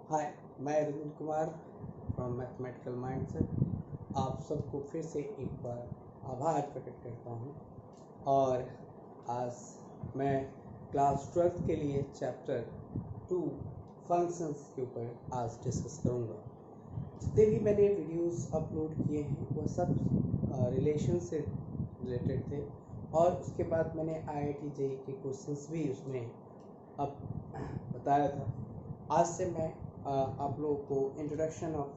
हाय, मैं Ravindra Kumar from mathematical mindset. आप सबको फिर से एक बार आभार प्रकट करता हूँ। और आज मैं क्लास 12th के लिए चैप्टर 2 फंक्शंस के ऊपर आज डिस्कस करूँगा। जितने भी मैंने वीडियोस अपलोड किए हैं वह सब रिलेशन से रिलेटेड थे, और उसके बाद मैंने IIT JEE के क्वेश्चंस भी उसमें अब बताया था। आज से मैं आप लोगों को इंट्रोडक्शन ऑफ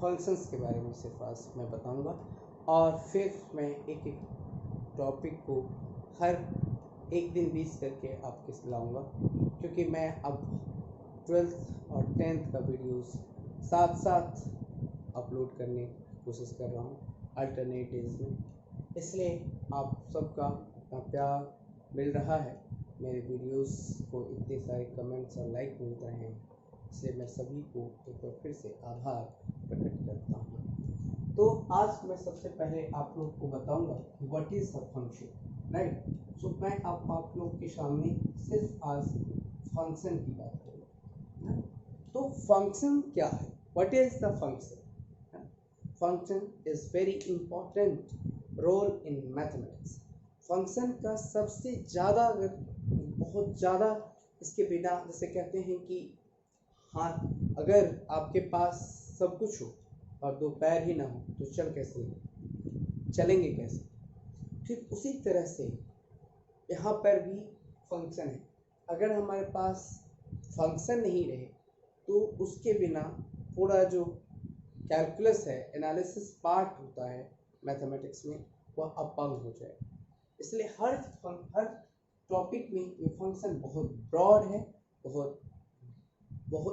फंक्शंस के बारे में सिर्फ आज मैं बताऊंगा, और फिर मैं एक एक टॉपिक को हर एक दिन 20 करके आपके लाऊंगा, क्योंकि मैं अब 12th और 10th का वीडियोस साथ साथ अपलोड करने की कोशिश कर रहा हूँ अल्टरनेट डेज में। इसलिए आप सबका इतना प्यार मिल रहा है, मेरे वीडियोस को इतने सारे कमेंट्स और लाइक मिल रहे हैं, इसलिए मैं सभी को एक बार फिर से आभार प्रकट करता हूँ। तो आज मैं सबसे पहले आप लोग को बताऊंगा कि what is the function, right. So मैं अब आप लोग के सामने सिर्फ आज फंक्शन की बात करूँगा। तो फंक्शन क्या है, what is the function? Function is very important role in mathematics. Function का सबसे ज़्यादा, अगर बहुत ज़्यादा इसके बिना, जैसे कहते हैं कि हाँ, अगर आपके पास सब कुछ हो और दो पैर ही ना हो तो चलेंगे कैसे? ठीक उसी तरह से यहाँ पर भी फंक्शन है। अगर हमारे पास फंक्शन नहीं रहे तो उसके बिना पूरा जो कैलकुलस है, एनालिसिस पार्ट होता है मैथमेटिक्स में, वह अपंग हो जाए। इसलिए हर टॉपिक में ये फंक्शन बहुत ब्रॉड है, बहुत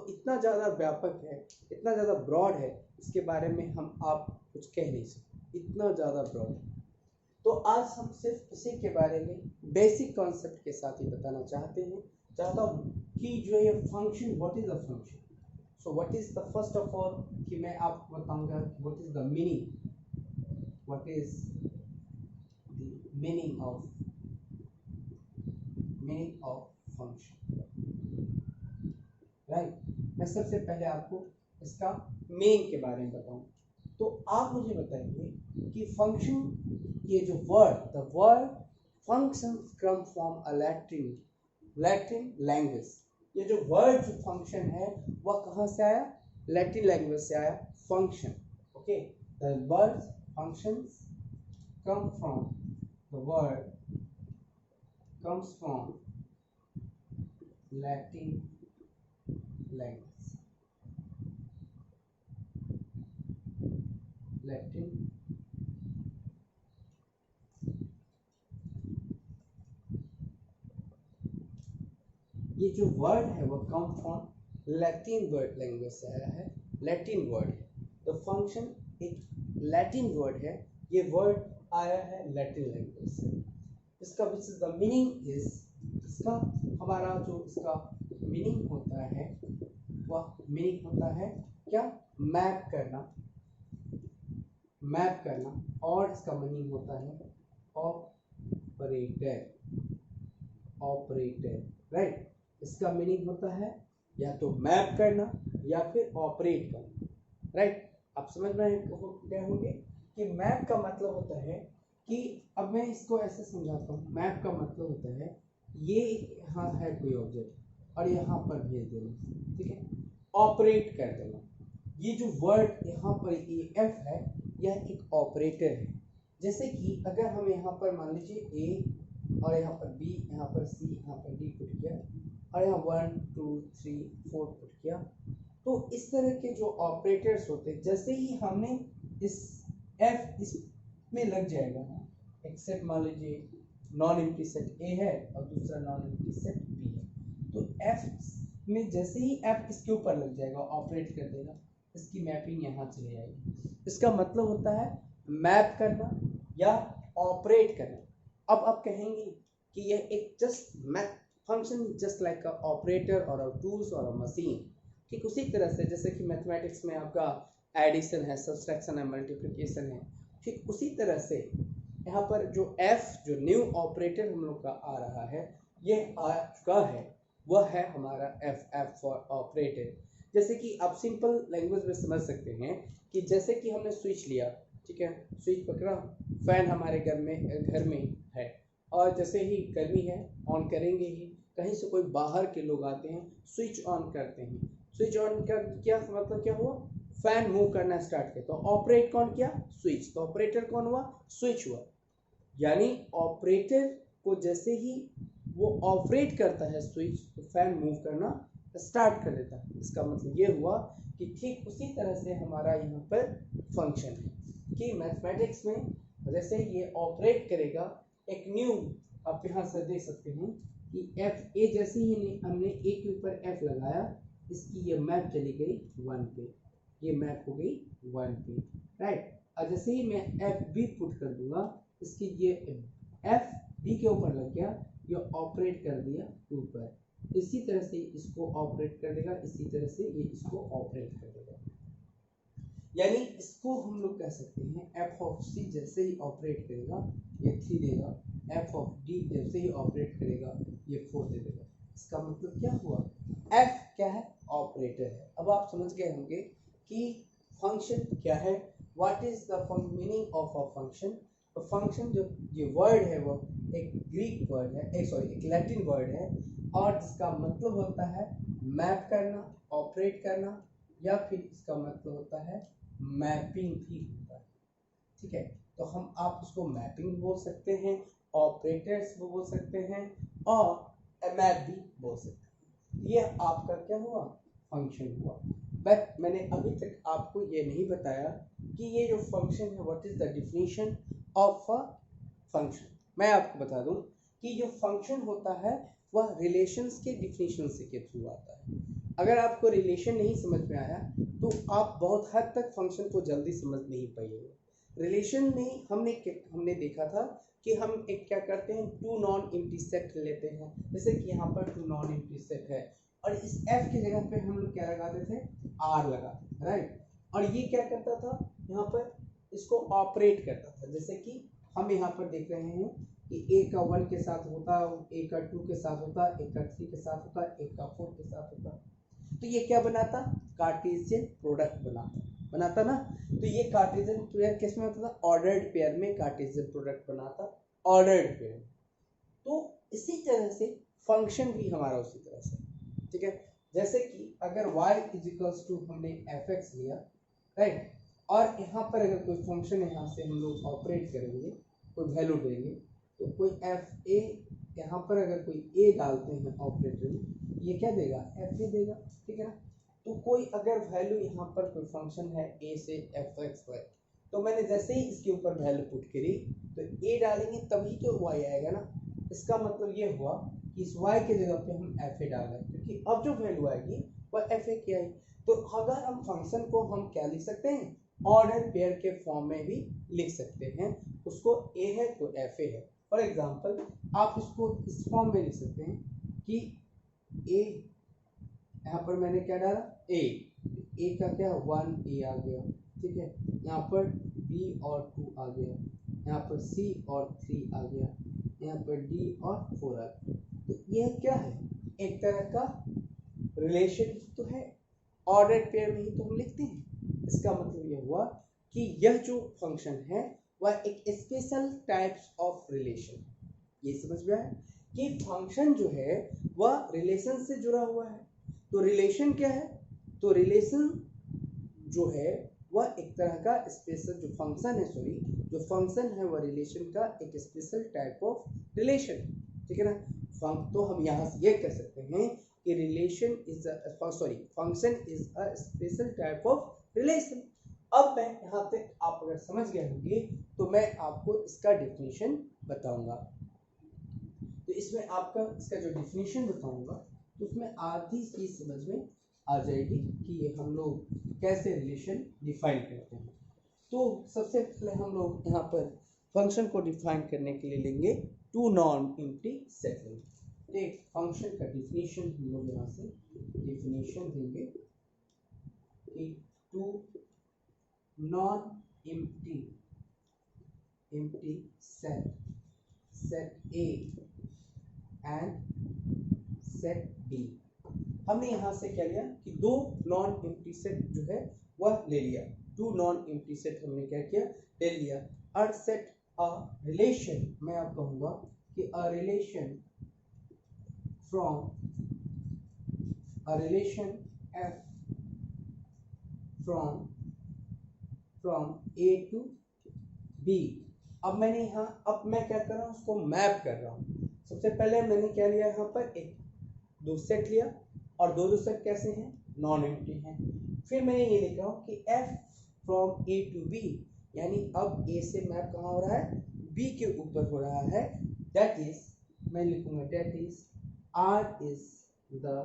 इतना ज़्यादा व्यापक है, इतना ज़्यादा ब्रॉड है, इसके बारे में आप कुछ कह नहीं सकते, इतना ज़्यादा ब्रॉड है। तो आज हम सिर्फ इसी के बारे में बेसिक कॉन्सेप्ट के साथ ही बताना चाहता हूँ कि जो ये function, what is the function. So what is the first of all कि मैं आपको बताऊंगा what is the meaning of function, right. मैं सबसे पहले आपको इसका मीनिंग के बारे में बताऊं। तो आप मुझे बताइए कि फंक्शन, ये जो the word function come from a Latin language. ये जो वर्ड जो फंक्शन है वह कहाँ से आया? लैटिन लैंग्वेज से आया, function. Okay, the word functions come from, the word comes from Latin language, Latin. ये जो वर्ड है वो come from Latin word language से आया है, लैटिन वर्ड है। तो फंक्शन एक लैटिन वर्ड है, ये वर्ड आया है लैटिन लैंग्वेज से। इसका which is the meaning is, इसका हमारा जो इसका मीनिंग होता है वह मीनिंग होता है क्या? मैप करना, और इसका मीनिंग होता है ऑपरेटर, राइट। इसका मीनिंग होता है या तो मैप करना या फिर ऑपरेट करना, राइट। आप समझ में गए होंगे कि मैप का मतलब होता है कि, अब मैं इसको ऐसे समझाता हूँ, मैप का मतलब होता है ये यहाँ है कोई ऑब्जेक्ट और यहाँ पर भेज देना, ठीक है, ऑपरेट कर देना। ये जो वर्ड यहाँ पर ये एफ है, यह एक ऑपरेटर है। जैसे कि अगर हम यहाँ पर मान लीजिए ए और यहाँ पर बी, यहाँ पर सी, यहाँ पर डी पुट किया, और यहाँ 1 2 3 4 पुट किया, तो इस तरह के जो ऑपरेटर्स होते हैं, जैसे ही हमने इस एफ इसमें लग जाएगा ना, एक्सेप्ट मान लीजिए नॉन एम्प्टी सेट ए है और दूसरा नॉन एम्प्टी सेट बी है, तो एफ में जैसे ही एफ इसके ऊपर लग जाएगा, ऑपरेट कर देगा, इसकी मैपिंग यहाँ चली जाएगी। इसका मतलब होता है मैप करना या ऑपरेट करना। अब आप कहेंगे कि यह एक just math function just like अ ऑपरेटर और अ टूल्स और अ मशीन। ठीक उसी तरह से जैसे कि मैथमेटिक्स में आपका एडिशन है, सब्सट्रैक्शन है, मल्टीप्लिकेशन है, ठीक उसी तरह से यहाँ पर जो एफ, जो न्यू ऑपरेटर हम लोग का आ रहा है, ये आ चुका है, वह है हमारा एफ फॉर ऑपरेटर। जैसे कि आप सिंपल लैंग्वेज में समझ सकते हैं कि जैसे कि हमने स्विच लिया, ठीक है, स्विच पकड़ा, फैन हमारे घर में है, और जैसे ही गर्मी है ऑन करेंगे ही, कहीं से कोई बाहर के लोग आते हैं, स्विच ऑन करते हैं, स्विच ऑन कर क्या मतलब क्या हुआ, फैन मूव करना स्टार्ट किया, तो ऑपरेट कौन किया, स्विच, तो ऑपरेटर कौन हुआ, स्विच हुआ। यानी ऑपरेटर को जैसे ही वो ऑपरेट करता है स्विच, तो फैन मूव करना स्टार्ट कर देता है। इसका मतलब ये हुआ कि ठीक उसी तरह से हमारा यहाँ पर फंक्शन है कि मैथमेटिक्स में जैसे ये ऑपरेट करेगा, एक न्यू, आप यहाँ से देख सकते हैं कि एफ ए, जैसे ही हमने ए के ऊपर एफ लगाया, इसकी ये मैप चली गई 1 पे, ये मैप हो गई 1 पे, राइट। और जैसे ही मैं एफ बी पुट कर दूंगा, इसकी ये एफ बी के ऊपर लग गया, ये ऑपरेट कर दिया 2 पर, इसी तरह से इसको ऑपरेट कर देगा, इसी तरह से ये इसको ऑपरेट कर देगा। यानी इसको हम लोग कह सकते हैं एफ ऑफ सी जैसे ही ऑपरेट करेगा ये 3 देगा, एफ ऑफ डी जैसे ही ऑपरेट करेगा ये 4 दे देगा। इसका मतलब क्या हुआ, एफ क्या है, ऑपरेटर है। अब आप समझ गए होंगे कि फंक्शन क्या है, what is the meaning of a function. Function जो ये वर्ड है वो एक ग्रीक वर्ड है, एक लैटिन वर्ड है, और जिसका मतलब होता है मैप करना, ऑपरेट करना, या फिर इसका मतलब होता है मैपिंग भी होता है, ठीक है। तो हम आप उसको मैपिंग बोल सकते हैं, ऑपरेटर्स बोल सकते हैं, और मैप भी बोल सकते हैं। ये आपका क्या हुआ, फंक्शन हुआ। बट मैंने अभी तक आपको ये नहीं बताया कि ये जो फंक्शन है what is the definition of a function. मैं आपको बता दूं कि जो फंक्शन होता है वह रिलेशंस के डिफिनीशन से के थ्रू आता है। अगर आपको रिलेशन नहीं समझ में आया तो आप बहुत हद तक फंक्शन को जल्दी समझ नहीं पाइएगा। रिलेशन में हमने देखा था कि हम एक क्या करते हैं, 2 नॉन एम्प्टी सेट लेते हैं, जैसे कि यहाँ पर 2 नॉन एम्प्टी सेट है, और इस f की जगह पे हम लोग क्या लगाते थे, r लगाते थे, राइट। और ये क्या करता था, यहाँ पर इसको ऑपरेट करता था, जैसे कि हम यहाँ पर देख रहे हैं कि a का 1 के साथ होता, a का 2 के साथ होता, a का 3 के साथ होता, a का 4 के साथ होता, तो ये क्या बनाता, कार्टेशियन प्रोडक्ट बनाता ना। तो ये कार्टेशियन पेयर किस में होता था, ऑर्डर्ड पेयर में कार्टेशियन प्रोडक्ट बनाता, ऑर्डर्ड पेयर। तो इसी तरह से फंक्शन भी हमारा उसी तरह से, ठीक है। जैसे कि अगर y इज टू हमने एफ एक्स लिया, राइट, और यहाँ पर अगर कोई फंक्शन यहाँ से हम लोग ऑपरेट करेंगे, कोई वैल्यू देंगे, तो कोई एफ ए, यहाँ पर अगर कोई ए डालते हैं ऑपरेटर में, ये क्या देगा, एफ ए देगा, ठीक है ना। तो कोई अगर वैल्यू यहाँ पर कोई फंक्शन है ए से एफ एक्स वाई, तो मैंने जैसे ही इसके ऊपर वैल्यू पुट करी तो ए डालेंगे तभी तो वाई आएगा ना। इसका मतलब ये हुआ कि इस y के जगह पे हम एफ ए डाल रहे हैं, क्योंकि अब जो वैल्यू आएगी वह एफ ए की आएगी। तो अगर हम फंक्शन को हम क्या लिख सकते हैं, ऑर्डर पेयर के फॉर्म में भी लिख सकते हैं, उसको ए है तो एफ ए है। फॉर एग्जांपल आप इसको इस फॉर्म में लिख सकते हैं कि ए, यहाँ पर मैंने क्या डाला, ए का क्या 1 ए आ गया, ठीक है, यहाँ पर बी और 2 आ गया, यहाँ पर सी और 3 आ गया, यहाँ पर डी और 4 आ गया। तो यह क्या है, एक तरह का रिलेशन तो है, ऑर्डर पेयर में ही तो हम लिखते हैं। इसका मतलब यह हुआ कि यह जो फंक्शन है वह एक स्पेशल टाइप्स ऑफ रिलेशन, ये समझ में आया कि फंक्शन जो है वह रिलेशन से जुड़ा हुआ है। तो रिलेशन क्या है, तो रिलेशन जो है वह एक तरह का स्पेशल जो फंक्शन है, जो फंक्शन है वह रिलेशन का एक स्पेशल टाइप ऑफ रिलेशन, ठीक है ना। तो हम यहाँ से ये कह सकते हैं कि relation is function is a special type of relation. अब मैं यहाँ तक आप अगर समझ गए होंगे तो मैं आपको इसका डेफिनेशन बताऊंगा। तो इसमें आपका इसका जो डेफिनेशन बताऊंगा तो उसमें आधी चीज समझ में आ जाएगी कि ये हम लोग कैसे रिलेशन डिफाइन करते हैं। तो सबसे पहले हम लोग यहाँ पर फंक्शन को डिफाइन करने के लिए लेंगे 2 नॉन एम्प्टी सेट लेंगे। एक फंक्शन का डेफिनेशन हम लोग यहाँ से डेफिनेशन देंगे कि 2 non empty set A and set B हमने यहाँ से क्या लिया कि दो नॉन एम्प्टी सेट जो है वह ले लिया, टू नॉन एम्प्टी सेट हमने क्या किया, ले लिया। और सेट अ रिलेशन, मैं आप कहूँगा कि a relation from a relation f from a to b। अब मैंने यहाँ, अब मैं क्या कर रहा हूँ, उसको मैप कर रहा हूँ। सबसे पहले मैंने क्या लिया, यहाँ पर एक दो सेट लिया, और दो सेट कैसे हैं, नॉन एम्प्टी हैं। फिर मैंने ये लिखा हूँ कि f from a to b, यानी अब a से मैप कहाँ हो रहा है, b के ऊपर हो रहा है। दैट इज, मैं लिखूंगा that is r is the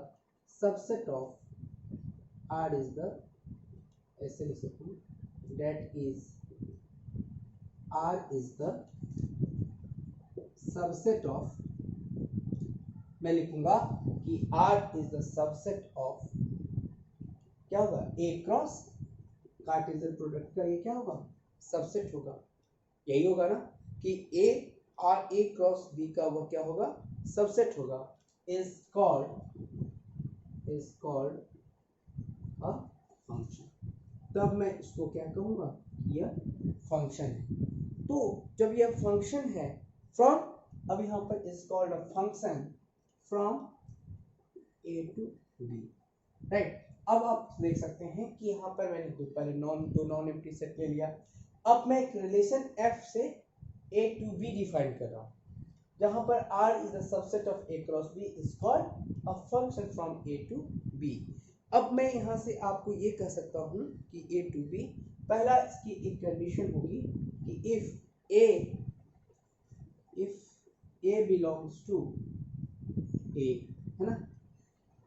subset of, r is the, ऐसे लिख सकता हूँ, that is r is the subset of, मैं लिखूंगा कि r is the subset of, क्या होगा, a क्रॉस कार्टेशियन प्रोडक्ट का ये क्या होगा, सबसेट होगा। यही होगा ना कि a और a क्रॉस b का वो क्या होगा, सबसेट होगा। is called a function। तब मैं इसको क्या कहूँगा, यह फंक्शन है। तो जब यह फंक्शन है फ्रॉम, अब यहाँ पर is called a function from a to b, right. अब आप देख सकते हैं कि यहाँ पर मैंने दो नॉन एम्प्टी सेट ले लिया। अब मैं एक रिलेशन f से a to b डिफाइन कर रहा हूँ, जहाँ पर r is the subset of a cross b is called a function from a to b। अब मैं यहाँ से आपको ये कह सकता हूँ कि a to b, पहला इसकी एक कंडीशन होगी कि if a belongs to a, है ना।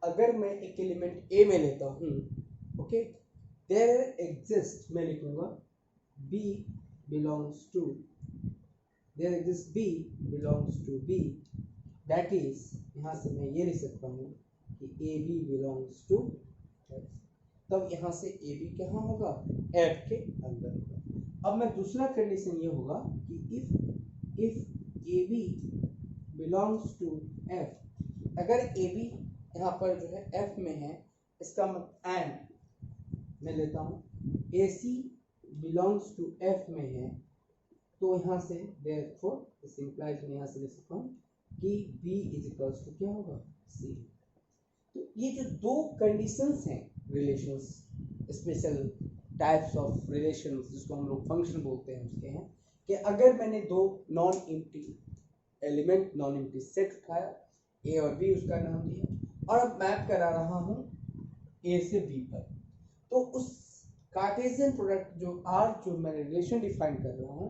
अगर मैं एक एलिमेंट a में लेता हूँ, ओके, there exists, मैं लिखूंगा b belongs to, there exists b belongs to b, that is, यहाँ से मैं ये लिख सकता हूँ कि ab belongs to f। तब यहाँ से ab कहाँ होगा, f के अंदर होगा। अब मैं दूसरा कंडीशन ये होगा कि if ab belongs to f, अगर ab यहाँ पर जो है f में है, इसका मतलब एंड मैं लेता हूँ ac belongs to f में है, तो यहाँ से therefore this implies, मैं यहाँ से लिख सकता हूँ कि b is equals to क्या होगा, c। तो ये जो दो कंडीशंस हैं relations, special types of relations जिसको हम लोग फंक्शन बोलते हैं, उसके हैं कि अगर मैंने दो non empty element, non empty set उठाया, a और b उसका नाम दिया, और अब मैप करा रहा हूँ a से b पर, तो उस कार्टेशियन प्रोडक्ट जो r जो मैं रिलेशन डिफाइन कर रहा हूँ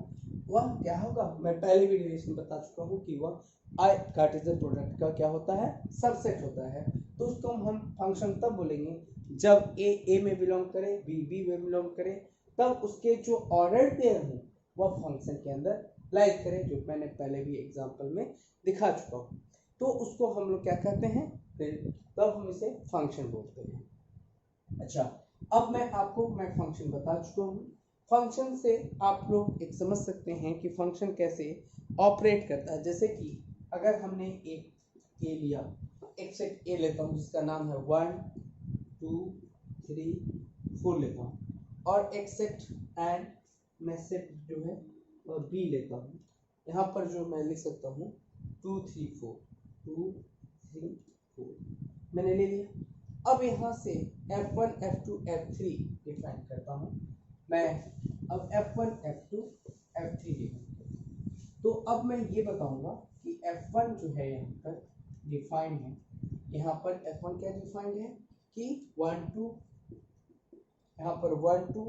वह क्या होगा, मैं पहले भी रिलेशन बता चुका हूँ कि वह कार्टेशियन प्रोडक्ट का क्या होता है, सबसेट होता है। तो उसको हम फंक्शन तब बोलेंगे जब a में बिलोंग करे, b में बिलोंग करे, तब उसके जो ऑर्डर्ड पेयर हो वह फंक्शन के अंदर लाइक करे, जो मैंने पहले भी एग्जांपल में दिखा चुका हूँ। तो उसको हम लोग क्या कहते हैं, तब हम इसे फंक्शन बोलते हैं। अच्छा, अब मैं फंक्शन बता चुका हूँ। फंक्शन से आप लोग एक समझ सकते हैं कि फंक्शन कैसे ऑपरेट करता है। जैसे कि अगर हमने एक ए लिया, एक सेट ए लेता हूँ जिसका नाम है 1 2 3 4 लेता हूँ, और एक सेट एंड मैं सेट जो है बी लेता हूँ। यहाँ पर जो मैं लिख सकता हूँ 2 3 4 2 3 4 मैंने ले लिया। अब यहाँ से f1 f2 f3 डिफाइन करता हूँ मैं। अब f1 f2 f3 लिखूंगा, तो अब मैं ये बताऊंगा कि f1 जो है यहाँ पर डिफाइंड है। यहाँ पर f1 क्या डिफाइंड है कि 1 2, यहाँ पर 1 2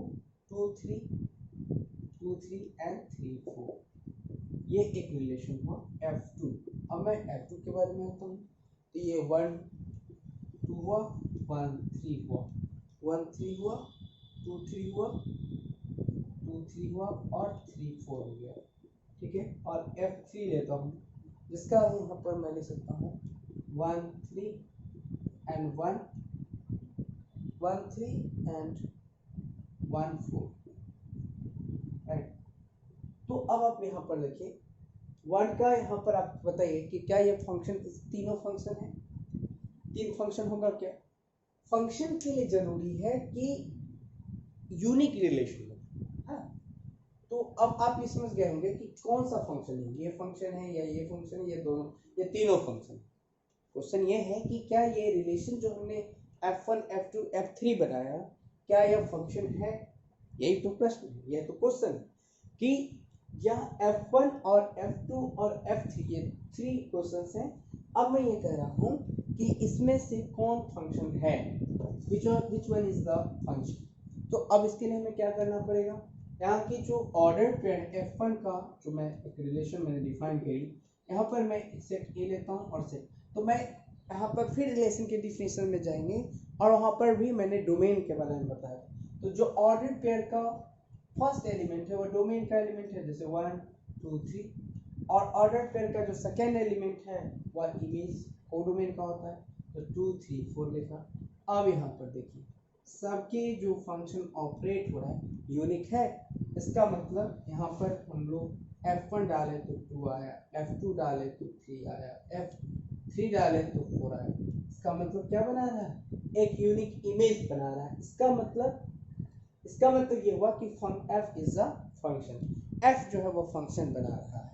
2 3 एंड 3 4, ये एक रिलेशन हुआ f2। अब मैं f2 के बारे में आता हूँ, तो ये 1 2 हुआ, 1 3 हुआ, 1 3 हुआ, 2 3 हुआ, 2 3 हुआ, और 3 4 हो गया, ठीक है। और f3 लेता हूँ जिसका यहाँ पर मैं लिख सकता हूँ 1 3 एंड 1 3 एंड 1 4, राइट। तो अब आप यहाँ पर देखिए 1 का, यहाँ पर आप बताइए कि क्या ये फंक्शन, तीनों फंक्शन है, तीन फंक्शन होगा क्या, फंक्शन के लिए जरूरी है कि यूनिक रिलेशन हो। हाँ, तो अब आप ये समझ गए होंगे कि कौन सा फंक्शन है, ये फंक्शन है या ये फंक्शन है, ये दोनों, ये तीनों फंक्शन। क्वेश्चन ये है कि क्या ये रिलेशन जो हमने f1 f2 f3 बनाया, क्या यह फंक्शन है? यही तो प्रश्न है, यह तो क्वेश्चन है कि यह f1 और f2 और f3 ये 3 क्वेश्चंस हैं। अब मैं ये कह रहा हूँ कि इसमें से कौन फंक्शन है, which one is the function। तो अब इसके लिए हमें क्या करना पड़ेगा, यहाँ की जो ऑर्डर पेयर f1 का जो मैं एक रिलेशन मैंने डिफाइन करी, यहाँ पर मैं सेट ए लेता हूँ और सेट, तो मैं यहाँ पर फिर रिलेशन के डिफिनेशन में जाएंगे और वहाँ पर भी मैंने डोमेन के बारे में बताया। तो जो ऑर्डर पेयर का फर्स्ट एलिमेंट है वो डोमेन का एलिमेंट है, जैसे 1 2 3, और ऑर्डर पेयर का जो सेकेंड एलिमेंट है वह इमेज को डोमेन का होता है, तो 2 3 4 लिखा। अब यहाँ पर देखिए सबके जो फंक्शन ऑपरेट हो रहा है यूनिक है, इसका मतलब यहाँ पर हम लोग f1 डाले तो 2 आया, f2 डाले तो 3 आया, f3 डाले तो 4 आया। इसका मतलब क्या बना रहा है, एक यूनिक इमेज बना रहा है। इसका मतलब ये हुआ कि f is a function, f जो है वो फंक्शन बना रहा है।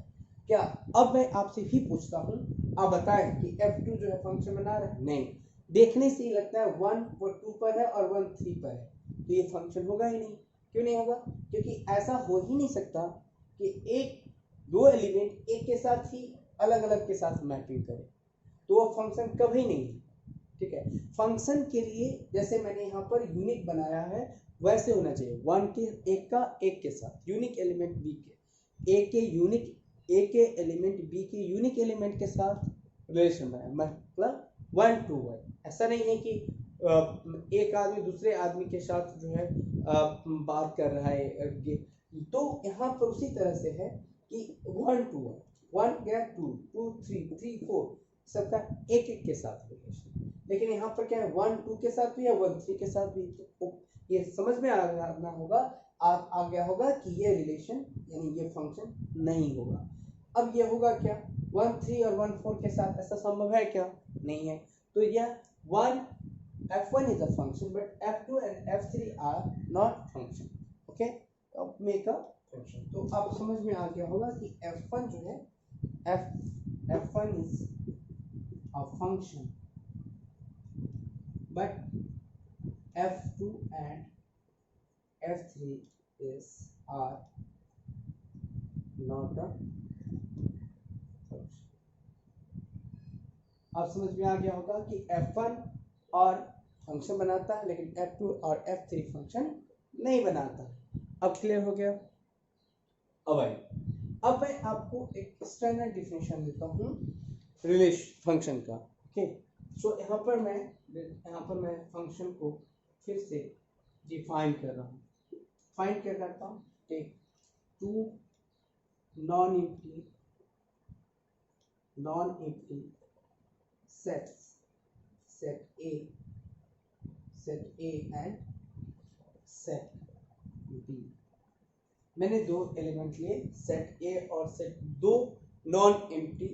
क्या अब मैं आपसे ही पूछता हूँ, आप बताएं कि f2 जो है फंक्शन बना रहा है? नहीं, देखने से ही लगता है 1 वो 2 पर है और 1 3 पर है, तो ये फंक्शन होगा ही नहीं। क्यों नहीं होगा? क्योंकि ऐसा हो ही नहीं सकता कि एक दो एलिमेंट एक के साथ ही अलग अलग के साथ मैपिंग करे, तो वो फंक्शन कभी नहीं है। ठीक है, फंक्शन के लिए जैसे मैंने यहाँ पर यूनिक बनाया है वैसे होना चाहिए, 1 के एक का एक के साथ यूनिक एलिमेंट बी के ए के यूनिक ए के एलिमेंट बी के यूनिक एलिमेंट के साथ रिलेशन बनाया, मतलब 1 to 1। ऐसा नहीं है कि एक आदमी दूसरे आदमी के साथ जो है बात कर रहा है, तो यहाँ पर उसी तरह से है कि 1 to 1 1 या 2 2 3 3 4 सबका एक एक के साथ रिलेशन। लेकिन यहाँ पर क्या है, 1 2 के साथ भी या 1 3 के साथ भी, तो ये समझ में आना होगा, आ गया होगा कि ये रिलेशन यानी ये फंक्शन नहीं होगा। अब ये होगा क्या, 1 3 और 1 4 के साथ ऐसा संभव है क्या? नहीं है। तो यह 1 f1 is a function but f2 and f3 are not function। okay, अब make a function। तो अब समझ में आ गया होगा कि f1 जो है f1 is a function but f2 and f3 are not a function। अब समझ में आ गया होगा कि f1 और फंक्शन बनाता है लेकिन f2 और f3 फंक्शन नहीं बनाता। अब क्लियर हो गया? अब मैं आपको एक स्टैंडर्ड डिफिनेशन देता हूँ रिलेशन फंक्शन का। ओके, सो यहाँ पर मैं फंक्शन को फिर से डिफाइन कर रहा हूँ। फाइन क्या करता हूँ, take 2 non empty sets, set A and set B। मैंने दो एलिमेंट लिए, सेट A और सेट, दो नॉन एम्प्टी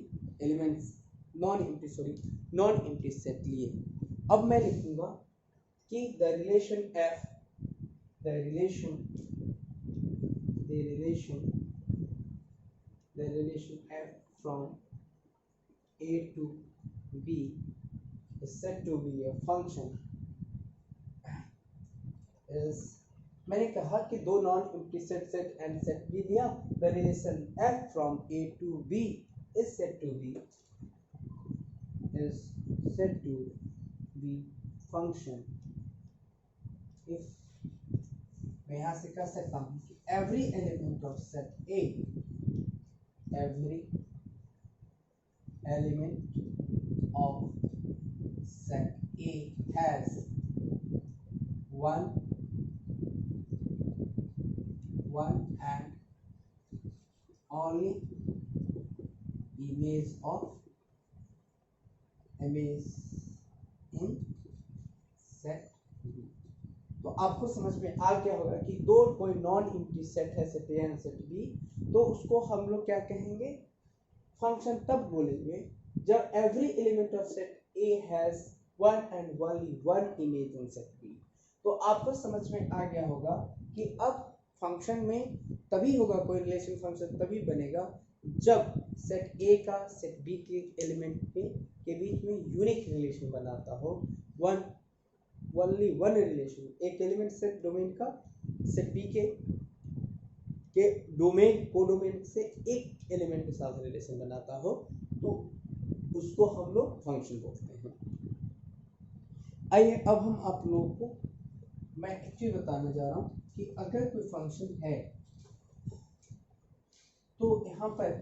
सेट लिए। अब मैं लिखूंगा कि the relation F from A to B is said to be a function is, मैंने कहा कि दो non empty set and set B दिया, the relation F from A to B is said to be function if, मैं यहाँ से कह सकता हूँ कि every element of set A has one and only image in set B। तो आपको समझ में आ गया होगा कि दो कोई नॉन एम्प्टी सेट है, set A and set B, तो उसको हम लोग क्या कहेंगे, फंक्शन तब बोलेंगे जब every element of set A has one and only one image in set B. तो आपको समझ में आ गया होगा कि अब फंक्शन में तभी होगा कोई रिलेशन, फंक्शन तभी बनेगा जब सेट ए का सेट बी के एलिमेंट के बीच में यूनिक रिलेशन बनाता हो, वन ओनली वन रिलेशन, एक एलिमेंट सेट डोमेन का सेट बी के डोमेन को डोमेन से एक एलिमेंट के साथ रिलेशन बनाता हो, तो उसको हम लोग फंक्शन बोलते हैं। आइए अब हम आप लोगों को मैं एक चीज बताने जा रहा हूँ कि अगर कोई फंक्शन है तो यहाँ पर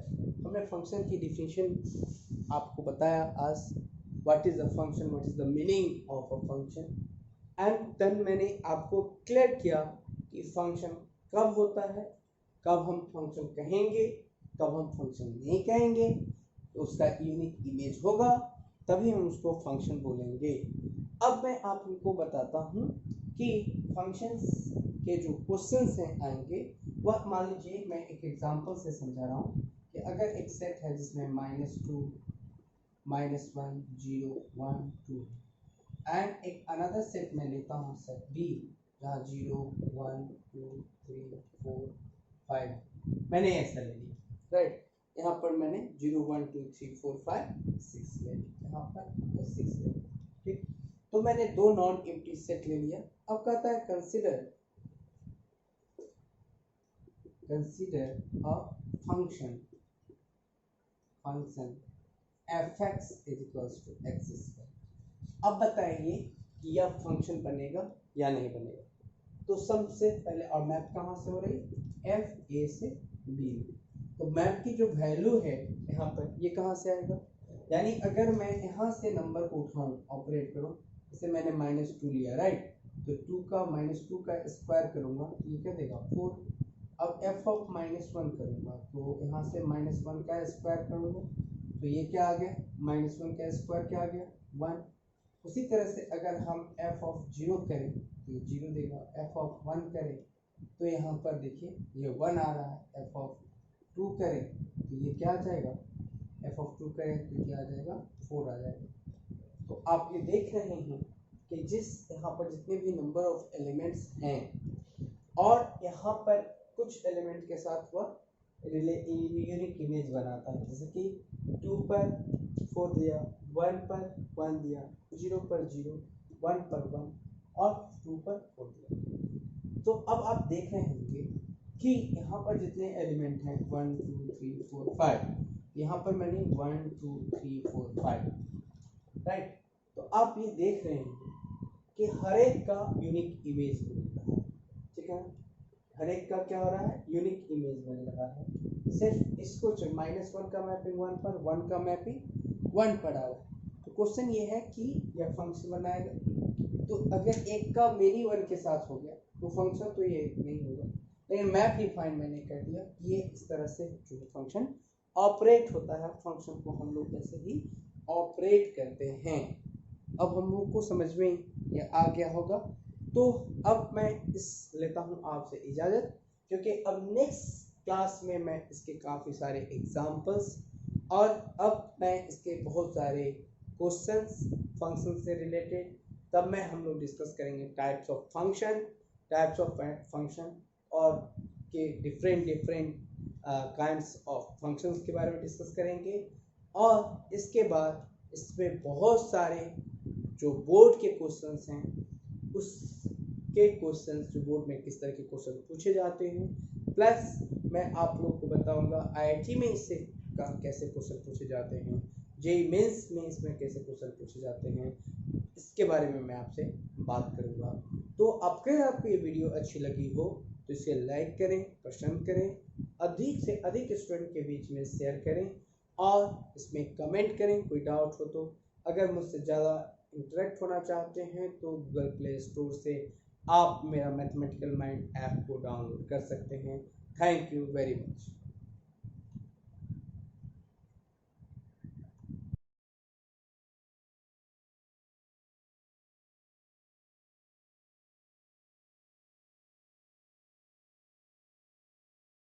हमने फंक्शन की डिफिनेशन आपको बताया आज, what is a function, what is the meaning of a function, and then मैंने आपको क्लियर किया कि फंक्शन कब होता है, कब हम फंक्शन कहेंगे, कब हम फंक्शन नहीं कहेंगे, तो उसका यूनिक इमेज होगा तभी हम उसको फंक्शन बोलेंगे। अब मैं आपको बताता हूँ कि फंक्शंस के जो क्वेश्चंस हैं आएंगे वह, मान लीजिए मैं एक एग्जांपल से समझा रहा हूँ कि अगर एक सेट है जिसमें -2 -1 0 1 2 एंड एक अनदर सेट में लेता हूँ सेट बी जहाँ 0 1 2 3 4 5 मैंने ऐसा ले लिया, राइट। यहाँ पर मैंने 0 1 2 3 4 5 6 ले लिया, यहाँ पर 6 ले लिया, ठीक। तो मैंने दो नॉन एम्प्टी सेट ले लिया। अब कहता है consider a function f(x) = x²। अब बताइए कि यह फंक्शन बनेगा या नहीं बनेगा। तो सबसे पहले, और मैप कहाँ से हो रही, एफ ए से बी में, तो मैप की जो वैल्यू है यहाँ पर ये कहाँ से आएगा, यानी अगर मैं यहाँ से नंबर को उठाऊँ ऑपरेट करूँ, जैसे मैंने -2 लिया, राइट, तो 2 का -2 का स्क्वायर करूँगा तो ये क्या देगा 4। अब f ऑफ -1 करूँगा तो यहाँ से -1 का स्क्वायर करूँगा तो ये क्या आ गया, -1 का स्क्वायर क्या आ गया 1। उसी तरह से अगर हम f ऑफ 0 करें तो ये 0 देगा, f ऑफ 1 करें तो यहाँ पर देखिए ये 1 आ रहा है, f ऑफ 2 करें तो ये क्या आ जाएगा, f ऑफ 2 करें तो क्या आ जाएगा 4 आ जाएगा। तो आप ये देख रहे हैं कि जिस यहाँ पर जितने भी नंबर ऑफ एलिमेंट्स हैं और यहाँ पर कुछ एलिमेंट के साथ वह यूनिक इमेज बनाता है, जैसे कि 2 पर 4 दिया, 1 पर 1 दिया, 0 पर 0, 1 पर 1 और 2 पर 4 दिया। तो अब आप देख रहे होंगे कि यहाँ पर जितने एलिमेंट हैं 1 2 3 4 5, यहाँ पर मैंने 1 2 3 4 5, राइट। तो आप ये देख रहे हैं कि हर एक का यूनिक इमेज बन रहा है, ठीक है, हर एक का क्या हो रहा है, यूनिक इमेज बन रहा है। सिर्फ इसको -1 का मैपिंग 1 पर, 1 का मैपिंग 1 पर आ रहा है। तो क्वेश्चन ये है कि यह फंक्शन बनाएगा, तो अगर एक का मेरी 1 के साथ हो गया तो फंक्शन तो ये नहीं होगा, लेकिन मैप डिफाइन मैंने कर दिया, ये इस तरह से जो फंक्शन ऑपरेट होता है, फंक्शन को हम लोग ऐसे ही ऑपरेट करते हैं। अब हम लोग को समझ में ये आ गया होगा। तो अब मैं इस लेता हूँ आपसे इजाज़त, क्योंकि अब नेक्स्ट क्लास में मैं इसके काफ़ी सारे एग्जाम्पल्स और अब मैं इसके बहुत सारे क्वेश्चंस फंक्शन से रिलेटेड, तब मैं हम लोग डिस्कस करेंगे टाइप्स ऑफ फंक्शन और के डिफरेंट काइंड्स ऑफ फंक्शंस के बारे में डिस्कस करेंगे। और इसके बाद इसमें बहुत सारे जो बोर्ड के क्वेश्चंस हैं उसके क्वेश्चंस जो बोर्ड में किस तरह के क्वेश्चन पूछे जाते हैं, प्लस मैं आप लोग को बताऊंगा आईआईटी में इससे कैसे क्वेश्चन पूछे जाते हैं, जेईई मेंस में इसमें कैसे क्वेश्चन पूछे जाते हैं, इसके बारे में मैं आपसे बात करूंगा। तो अगर आपको ये वीडियो अच्छी लगी हो तो इसे लाइक करें, पसंद करें, अधिक से अधिक स्टूडेंट के बीच में शेयर करें और इसमें कमेंट करें कोई डाउट हो तो। अगर मुझसे ज़्यादा इंटरेक्ट होना चाहते हैं तो गूगल प्ले स्टोर से आप मेरा मैथमेटिकल माइंड ऐप को डाउनलोड कर सकते हैं। Thank you very much.